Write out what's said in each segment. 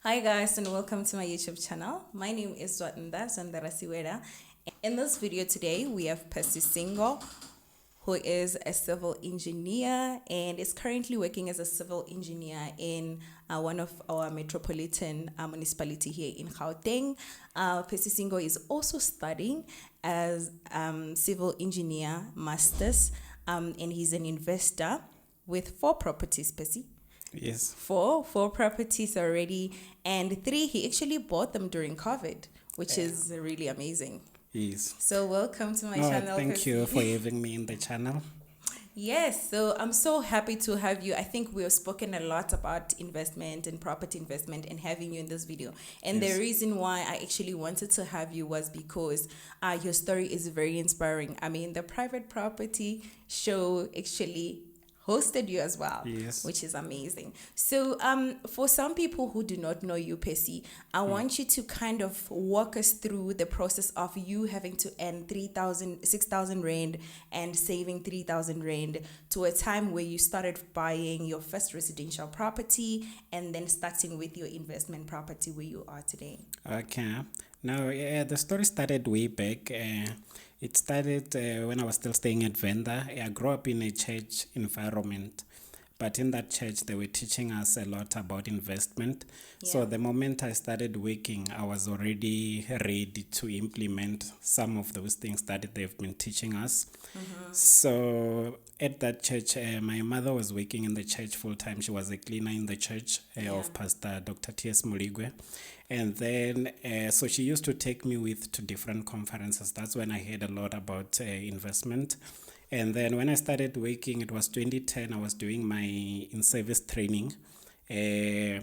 Hi guys and welcome to my YouTube channel. My name is Zwannda Nana. In this video today we have Percy, who is a civil engineer and is currently working as a civil engineer in one of our metropolitan municipality here in Gauteng. Percy is also studying as civil engineer masters, and he's an investor with 4 properties. Percy, Yes. four properties already, and 3 he actually bought them during COVID, which is really amazing. Yes. So welcome to my No, channel, thank you Percy. for having me in the channel. Yes, so I'm so happy to have you. I think we have spoken a lot about investment and property investment and having you in this video. And Yes. the reason why I actually wanted to have you was because your story is very inspiring. I mean, the private property show actually hosted you as well, Yes. which is amazing. So for some people who do not know you, Percy, I want you to kind of walk us through the process of you having to earn 6,000 rand and saving 3,000 rand to a time where you started buying your first residential property and then starting with your investment property where you are today. Okay. Now, the story started way back. It started when I was still staying at Venda. I grew up in a church environment, but in that church, they were teaching us a lot about investment. So Yeah. the moment I started working, I was already ready to implement some of those things that they've been teaching us. So at that church, my mother was working in the church full time. She was a cleaner in the church Yeah. of Pastor Dr. T.S. Muligwe. And then, so she used to take me to different conferences. That's when I heard a lot about investment. And then when I started working, it was 2010, I was doing my in-service training. I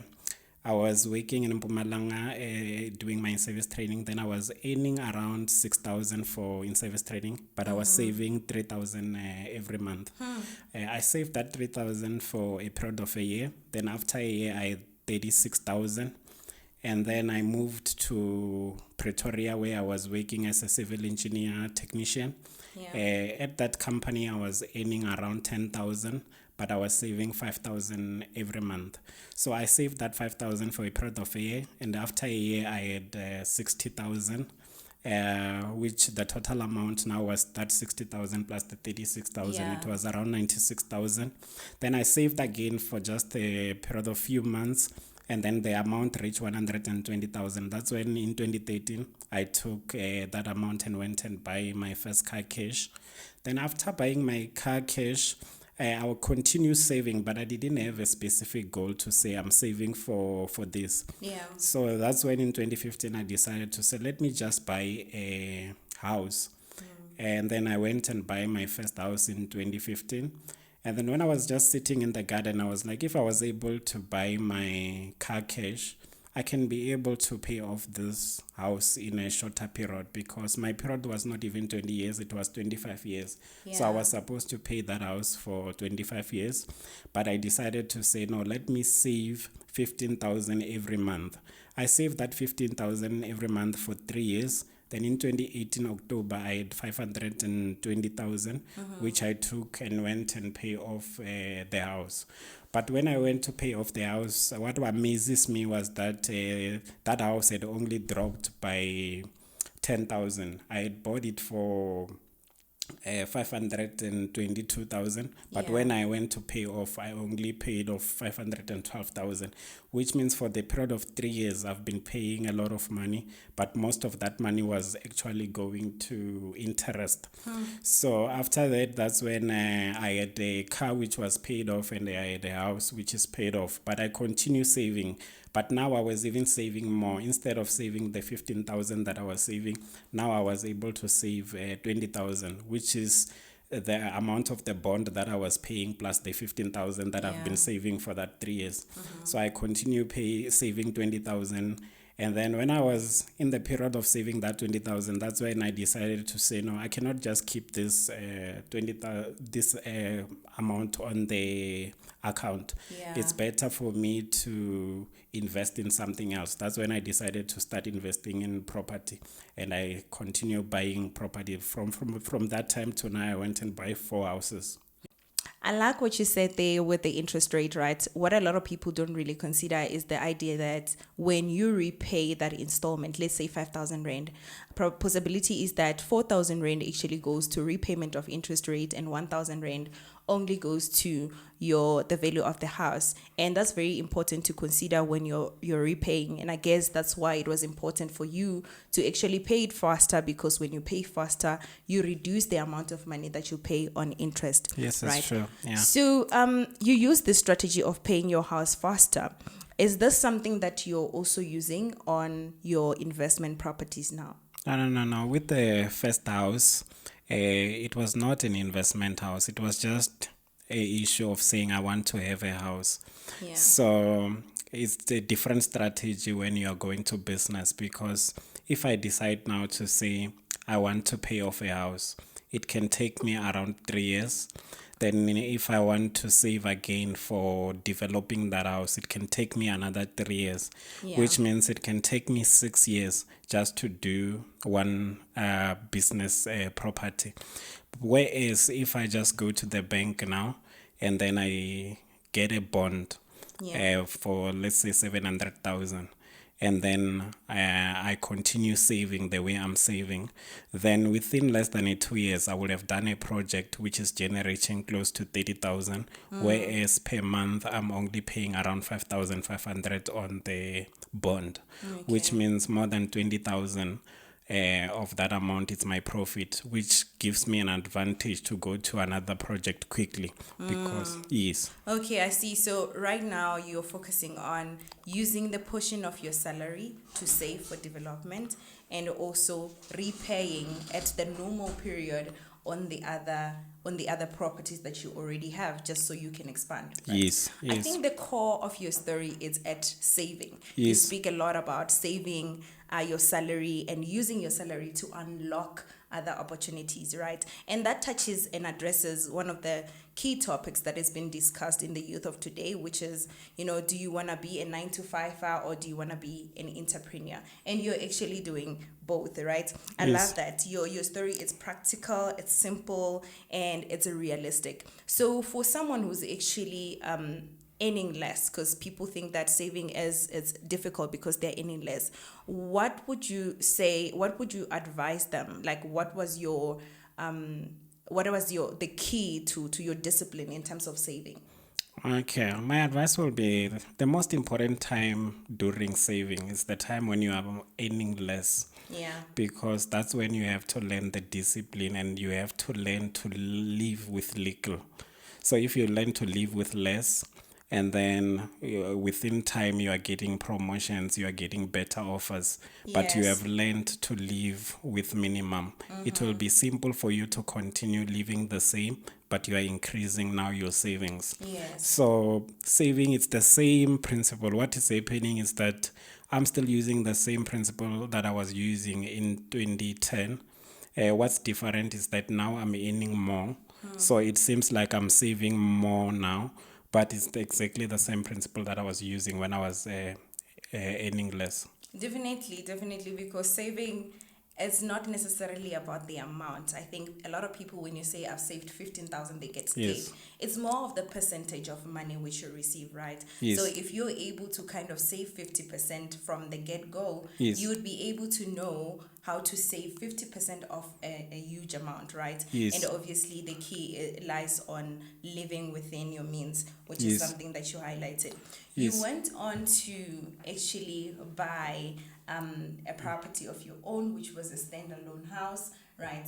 was working in Mpumalanga doing my in-service training. Then I was earning around 6,000 for in-service training, but I was saving 3,000 every month. I saved that 3,000 for a period of a year. Then after a year, I had 36,000. And then I moved to Pretoria, where I was working as a civil engineer technician. Yeah. At that company, I was earning around 10,000, but I was saving 5,000 every month. So I saved that 5,000 for a period of a year, and after a year, I had 60,000. Which the total amount now was that 60,000 plus the 36,000. Yeah. It was around 96,000. Then I saved again for just a period of few months, and then the amount reached 120,000. That's when in 2013 I took that amount and went and buy my first car cash. Then after buying my car cash, I will continue saving, but I didn't have a specific goal to say I'm saving for this. Yeah. So that's when in 2015 I decided to say, let me just buy a house. And then I went and buy my first house in 2015. And then when I was just sitting in the garden, I was like, if I was able to buy my car cash, I can be able to pay off this house in a shorter period, because my period was not even 20 years, it was 25 years. So I Yeah. was supposed to pay that house for 25 years. But I decided to say, no, let me save 15,000 every month. I saved that 15,000 every month for 3 years. Then in 2018 October, I had 520,000, which I took and went and pay off the house. But when I went to pay off the house, what amazes me was that that house had only dropped by 10,000. I had bought it for 522,000, but Yeah. when I went to pay off, I only paid off 512,000, which means for the period of 3 years I've been paying a lot of money, but most of that money was actually going to interest. So after that, that's when I had a car which was paid off, and I had a house which is paid off, but I continue saving. But now I was even saving more. Instead of saving the 15,000 that I was saving, now I was able to save 20,000, which is the amount of the bond that I was paying plus the 15,000 that I've Yeah. been saving for that 3 years. So I continue saving 20,000. And then when I was in the period of saving that 20,000, that's when I decided to say, no, I cannot just keep this this amount on the account. Yeah. It's better for me to invest in something else. That's when I decided to start investing in property, and I continue buying property. From that time to now, I went and buy 4 houses. I like what you said there with the interest rate, right? What a lot of people don't really consider is the idea that when you repay that installment, let's say 5,000 Rand, possibility is that 4,000 Rand actually goes to repayment of interest rate and 1,000 Rand only goes to the value of the house. And that's very important to consider when you're repaying. And I guess that's why it was important for you to actually pay it faster, because when you pay faster, you reduce the amount of money that you pay on interest. Yes, that's right? true. Yeah. So you use this strategy of paying your house faster. Is this something that you're also using on your investment properties now? No. With the first house, it was not an investment house. It was just a issue of saying I want to have a house. Yeah. So it's a different strategy when you are going to business, because if I decide now to say I want to pay off a house, it can take me around 3 years. Then if I want to save again for developing that house, it can take me another 3 years, Yeah. which means it can take me 6 years just to do one business property. Whereas if I just go to the bank now and then I get a bond Yeah. for, let's say, 700,000, and then I continue saving the way I'm saving, then within less than 2 years, I would have done a project which is generating close to 30,000, whereas per month, I'm only paying around 5,500 on the bond, which means more than 20,000 of that amount is my profit, which gives me an advantage to go to another project quickly because, yes. Okay, I see. So right now you're focusing on using the portion of your salary to save for development, and also repaying at the normal period on the other properties that you already have, just so you can expand. Right? Yes. I think the core of your story is at saving. You Yes. speak a lot about saving your salary and using your salary to unlock other opportunities, right? And that touches and addresses one of the key topics that has been discussed in the youth of today, which is, do you want to be a 9-to-5er or do you want to be an entrepreneur? And you're actually doing both, right? I Yes. love that. Your story is practical, it's simple, and it's realistic. So for someone who's actually earning less, because people think that saving is difficult because they're earning less, what would you say, what would you advise them? Like, what was the key to your discipline in terms of saving? Okay, my advice will be the most important time during saving is the time when you are earning less. Yeah. Because that's when you have to learn the discipline and you have to learn to live with little. So if you learn to live with less, and then within time you are getting promotions, you are getting better offers, but you Yes. have learned to live with minimum. It will be simple for you to continue living the same, but you are increasing now your savings. Yes. So saving, it's the same principle. What is happening is that I'm still using the same principle that I was using in 2010. What's different is that now I'm earning more. So it seems like I'm saving more now, but it's exactly the same principle that I was using when I was earning less. Definitely, because saving is not necessarily about the amount. I think a lot of people, when you say I've saved 15,000, they get scared. Yes. It's more of the percentage of money which you receive, right? Yes. So if you're able to kind of save 50% from the get-go, Yes. you would be able to know how to save 50% of a huge amount, right? Yes. And obviously the key lies on living within your means, which Yes. is something that you highlighted. Yes. You went on to actually buy a property of your own, which was a standalone house, right?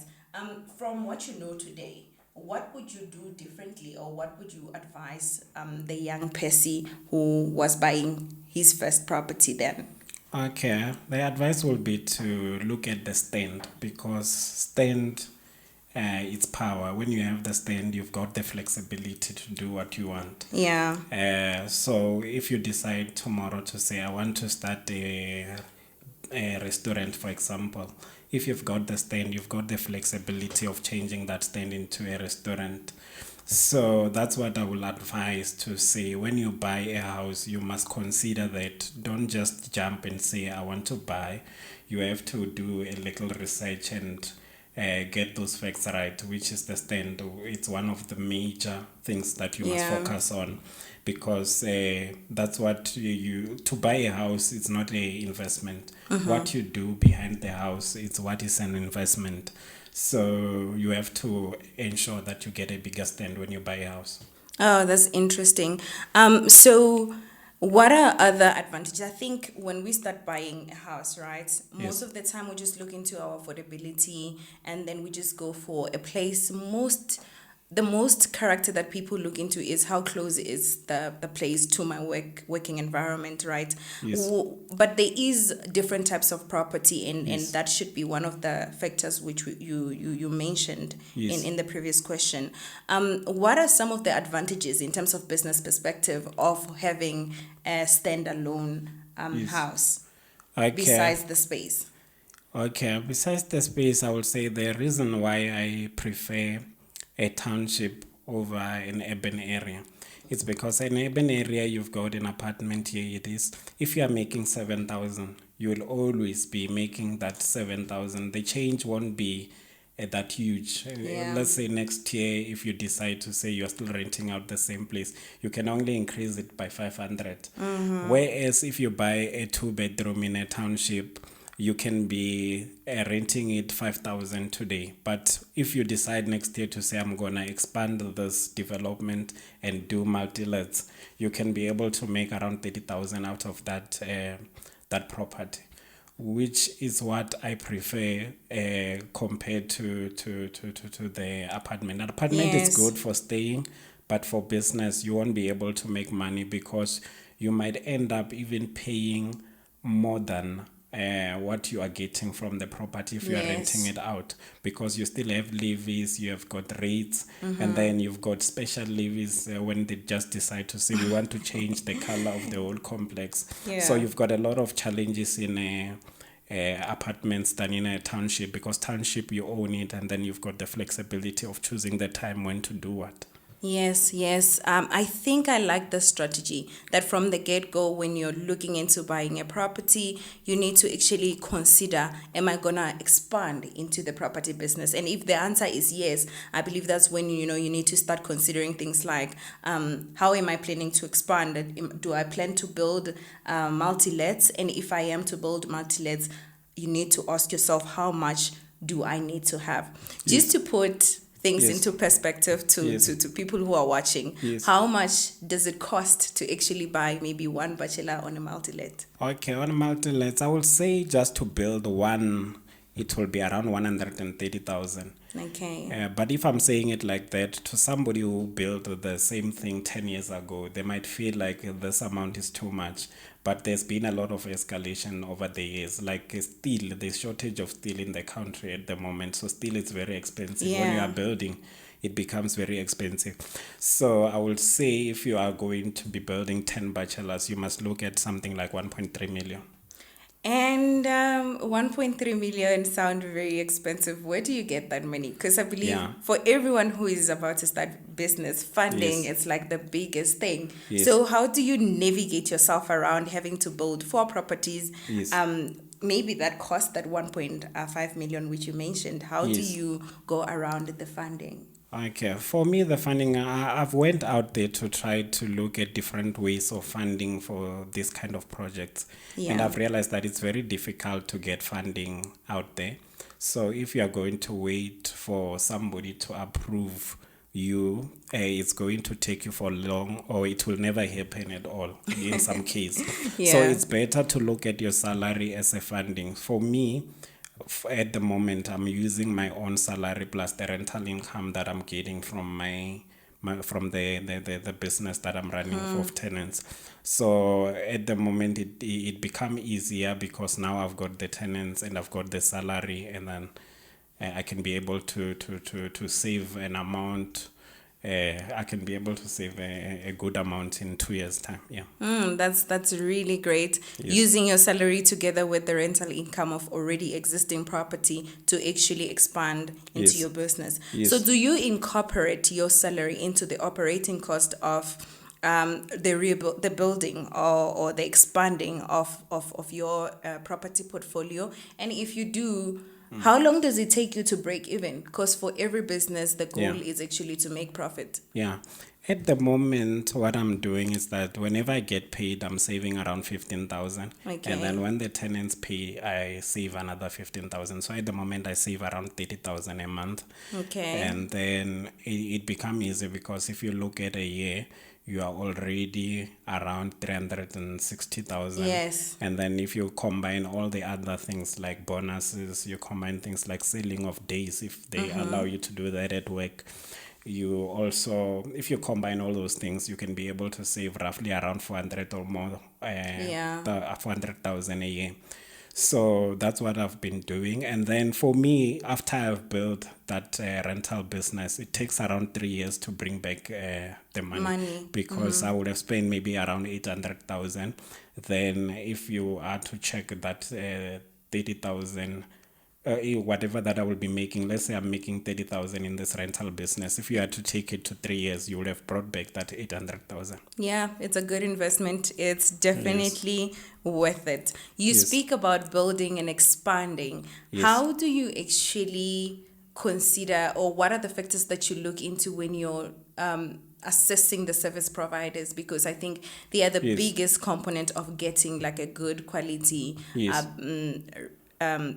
From what you know today, what would you do differently, or what would you advise the young Percy who was buying his first property then? Okay, the advice will be to look at the stand, because stand, it's power. When you have the stand, you've got the flexibility to do what you want. Yeah. So if you decide tomorrow to say, I want to start a restaurant, for example, if you've got the stand, you've got the flexibility of changing that stand into a restaurant. So that's what I will advise to say. When you buy a house, you must consider that. Don't just jump and say, I want to buy. You have to do a little research and get those facts right, which is the stand. It's one of the major things that you must Yeah. focus on, because that's what to buy a house, it's not a investment. What you do behind the house, it's what is an investment. So you have to ensure that you get a bigger stand when you buy a house. Oh, that's interesting. So what are other advantages? I think when we start buying a house, right, most Yes. of the time we just look into our affordability and then we just go for a place. The most character that people look into is how close is the place to my working environment, right? Yes. But there is different types of property, and Yes. that should be one of the factors which you mentioned Yes. in the previous question. What are some of the advantages in terms of business perspective of having a standalone Yes. house Okay. besides the space? Okay, besides the space, I would say the reason why I prefer a township over an urban area, it's because in an urban area you've got an apartment, here it is. If you are making 7,000, you will always be making that 7,000. The change won't be that huge. Yeah. Let's say next year, if you decide to say you're still renting out the same place, you can only increase it by 500. Whereas if you buy a 2 bedroom in a township, you can be renting it 5,000 today. But if you decide next year to say, I'm going to expand this development and do multi-lets, you can be able to make around 30,000 out of that property, which is what I prefer compared to the apartment. An apartment is Yes. good for staying, but for business, you won't be able to make money because you might end up even paying more than what you are getting from the property if you are renting Yes. it out, because you still have levies, you have got rates, and then you've got special levies when they just decide to say we want to change the color of the whole complex. So Yeah. you've got a lot of challenges in apartments than in a township, because township you own it and then you've got the flexibility of choosing the time when to do what. Yes, yes. I think I like the strategy that from the get-go, when you're looking into buying a property, you need to actually consider, am I gonna expand into the property business? And if the answer is yes, I believe that's when you need to start considering things like, how am I planning to expand? Do I plan to build multi-lets? And if I am to build multi-lets, you need to ask yourself, how much do I need to have? Just to put things Yes. into perspective Yes. to people who are watching. Yes. How much does it cost to actually buy maybe one bachelor on a multi-let? Okay, on multi-lets, I will say just to build one, it will be around 130,000. Okay. But if I'm saying it like that, to somebody who built the same thing 10 years ago, they might feel like this amount is too much. But there's been a lot of escalation over the years. Like steel, there's shortage of steel in the country at the moment. So steel is very expensive. When you Yeah. are building, it becomes very expensive. So I would say if you are going to be building 10 bachelors, you must look at something like 1.3 million. And 1.3 million sound very expensive. Where do you get that money? Because I believe Yeah. for everyone who is about to start business, funding Yes. is like the biggest thing. Yes. So how do you navigate yourself around having to build 4 properties? Yes. Maybe that cost that 1.5 million which you mentioned. How do Yes. you go around the funding? Okay, for me, the funding, I've went out there to try to look at different ways of funding for this kind of projects. And Yeah. I've realized that it's very difficult to get funding out there. So if you are going to wait for somebody to approve you, it's going to take you for long, or it will never happen at all in some case. So Yeah. it's better to look at your salary as a funding. For me, at the moment, I'm using my own salary plus the rental income that I'm getting from from the business that I'm running for tenants. So at the moment, it become easier because now I've got the tenants and I've got the salary, and then I can be able to save an amount. I can be able to save a good amount in 2 years' time. Yeah. That's really great. Yes. Using your salary together with the rental income of already existing property to actually expand into Yes. your business. Yes. So do you incorporate your salary into the operating cost of the building or the expanding of your property portfolio? And if you do, How long does it take you to break even? Because for every business, the goal Yeah. is actually to make profit. Yeah. At the moment, what I'm doing is that whenever I get paid, I'm saving around 15,000. Okay. And then when the tenants pay, I save another 15,000. So at the moment, I save around 30,000 a month. Okay. And then it becomes easy because if you look at a year, you are already around 360,000. Yes. And then if you combine all the other things like bonuses, you combine things like selling of days, if they allow you to do that at work, you also, if you combine all those things, you can be able to save roughly around 400 or more, Yeah. 400,000 a year. So that's what I've been doing. And then for me, after I've built that rental business, it takes around 3 years to bring back the money. Because I would have spent maybe around 800,000. Then if you are to check that 30,000, whatever that I will be making, let's say I'm making 30,000 in this rental business. If you had to take it to 3 years, you would have brought back that 800,000. Yeah, it's a good investment. It's definitely worth it. You Yes. speak about building and expanding. Yes. How do you actually consider, or what are the factors that you look into when you're assessing the service providers? Because I think they are the Yes. biggest component of getting like a good quality Yes.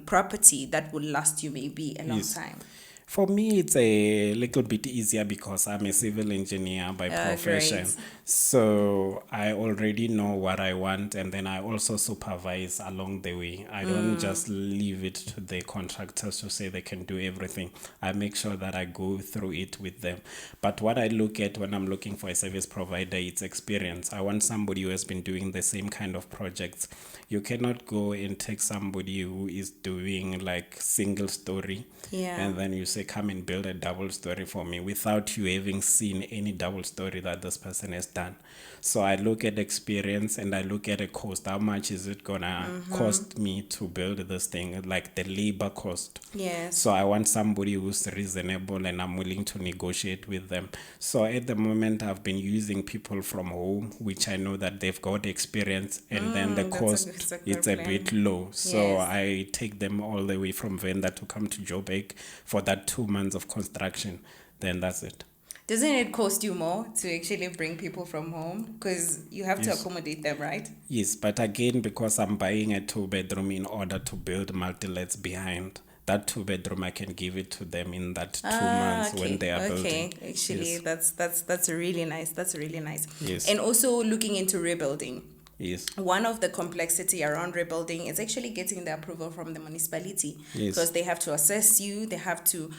property that will last you maybe a long Yes. time. For me, it's a little bit easier because I'm a civil engineer by profession. Great. So I already know what I want, and then I also supervise along the way. I don't just leave it to the contractors to say they can do everything. I make sure that I go through it with them. But what I look at when I'm looking for a service provider, it's experience. I want somebody who has been doing the same kind of projects. You cannot go and take somebody who is doing like single story, Yeah. and then you say, come and build a double story for me without you having seen any double story that this person has done. So I look at experience and I look at a cost. How much is it gonna cost me to build this thing, like the labor cost? Yes. So I want somebody who's reasonable and I'm willing to negotiate with them. So at the moment, I've been using people from home, which I know that they've got experience, and then the that's a cost good- that's a it's good a plan. bit low. So Yes. I take them all the way from Venda to come to Joburg for that 2 months of construction. Then that's it. Doesn't it cost you more to actually bring people from home? Because you have to Yes. accommodate them, right? Yes, but again, because I'm buying a 2-bedroom in order to build multi-lets behind, that 2-bedroom I can give it to them in that 2 months when they are building. Okay, actually, Yes. that's really nice. That's really nice. Yes. And also looking into rebuilding. Yes. One of the complexity around rebuilding is actually getting the approval from the municipality, Yes. because they have to assess you. They have to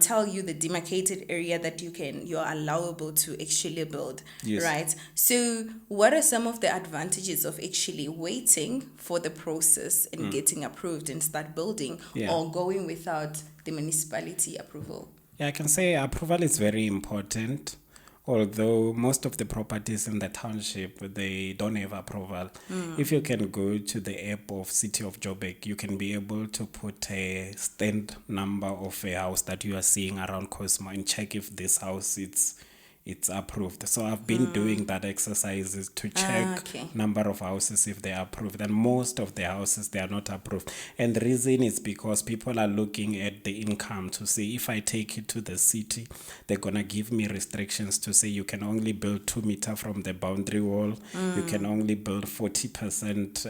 tell you the demarcated area that you're allowable to actually build. Yes. Right. So, what are some of the advantages of actually waiting for the process and getting approved and start building, Yeah. or going without the municipality approval? Yeah, I can say approval is very important. Although most of the properties in the township, they don't have approval. If you can go to the app of City of Joburg, you can be able to put a stand number of a house that you are seeing around Cosmo and check if this house it's approved. So I've been doing that exercises to check Okay. number of houses if they are approved, and most of the houses they are not approved. And the reason is because people are looking at the income to see if I take it to the city, they're gonna give me restrictions to say you can only build 2 meters from the boundary wall, you can only build 40%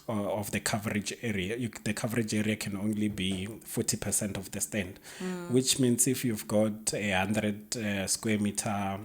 of the coverage area. The coverage area can only be 40% of the stand, which means if you've got 100 square meter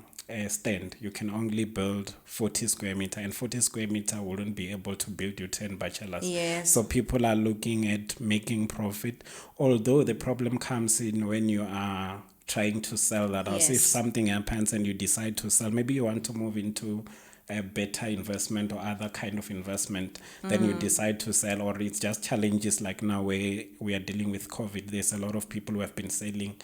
stand, you can only build 40 square meter, and 40 square meter wouldn't be able to build you 10 bachelors. Yes. So people are looking at making profit, although the problem comes in when you are trying to sell that house. If Yes. something happens and you decide to sell, maybe you want to move into a better investment or other kind of investment, then you decide to sell, or it's just challenges like now where we are dealing with COVID. There's a lot of people who have been selling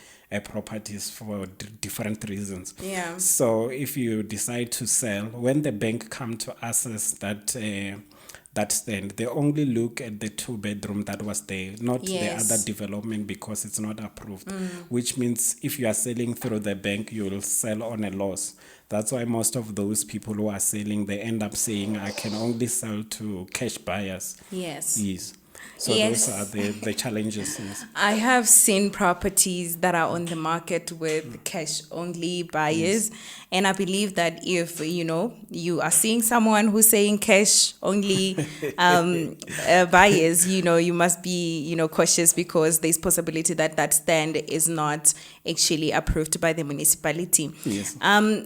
properties for different reasons. Yeah. So if you decide to sell, when the bank come to assess that stand, they only look at the 2-bedroom that was there, not Yes. the other development, because it's not approved. Which means if you are selling through the bank, you will sell on a loss. That's why most of those people who are selling, they end up saying, I can only sell to cash buyers. Yes. Yes. So Yes. those are the challenges. Yes. I have seen properties that are on the market with cash only buyers. And I believe that if, you are seeing someone who's saying cash only buyers, you must be, cautious because there's possibility that that stand is not actually approved by the municipality. Yes.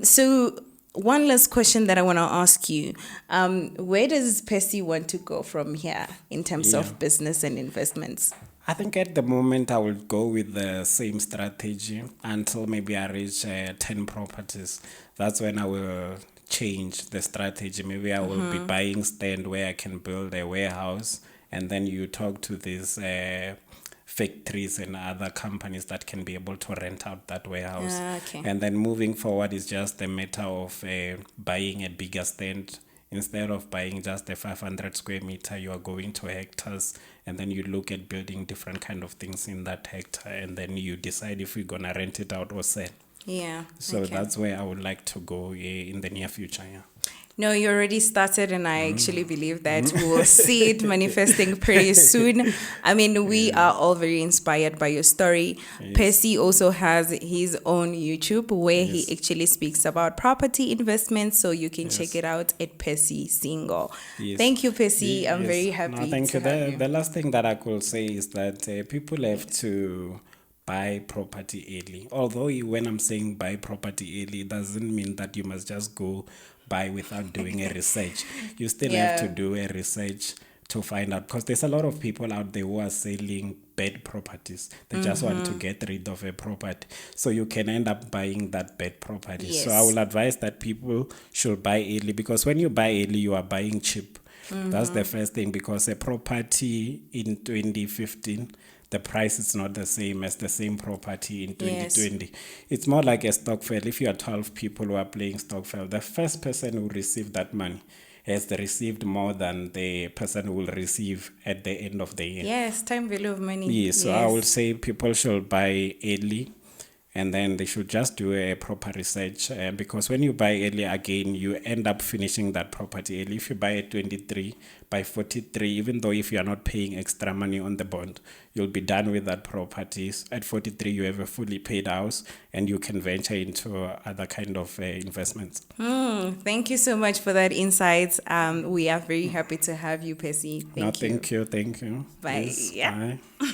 So one last question that I want to ask you. Where does Percy want to go from here in terms Yeah. of business and investments? I think at the moment I will go with the same strategy until maybe I reach 10 properties. That's when I will change the strategy. Maybe I will be buying stand where I can build a warehouse, and then you talk to these factories and other companies that can be able to rent out that warehouse. Okay. And then moving forward is just a matter of buying a bigger stand. Instead of buying just a 500 square meter, you are going to hectares, and then you look at building different kind of things in that hectare, and then you decide if you're gonna rent it out or sell. Yeah. So okay. that's where I would like to go in the near future. Yeah. No, you already started, and I actually believe that we will see it manifesting pretty soon. I mean, we are all very inspired by your story. Yes. Percy also has his own YouTube where he Yes. actually speaks about property investments, so you can Yes. check it out at Percy Single. Yes. Thank you, Percy. I'm Yes. very happy No, thank to you. have you. The last thing that I could say is that people have to buy property early. Although when I'm saying buy property early, it doesn't mean that you must just go buy without doing a research. You still have to Yeah. do a research to find out, because there's a lot of people out there who are selling bad properties. They just want to get rid of a property, so you can end up buying that bad property. So I Yes. will advise that people should buy early, because when you buy early, you are buying cheap. That's the first thing, because a property in 2015, the price is not the same as the same property in 2020. It's more like a stockfell. If you are 12 people who are playing stockfell, the first person who received that money has received more than the person who will receive at the end of the year. Yes, time value of money. Yes, so I would say people should buy early, and then they should just do a proper research, because when you buy early, again, you end up finishing that property early. If you buy at 23, by 43, even though if you are not paying extra money on the bond, you'll be done with that properties. At 43, you have a fully paid house, and you can venture into other kind of investments. Thank you so much for that insight. We are very happy to have you, Percy. Thank you. Thank you. Bye. Yes, Yeah. bye.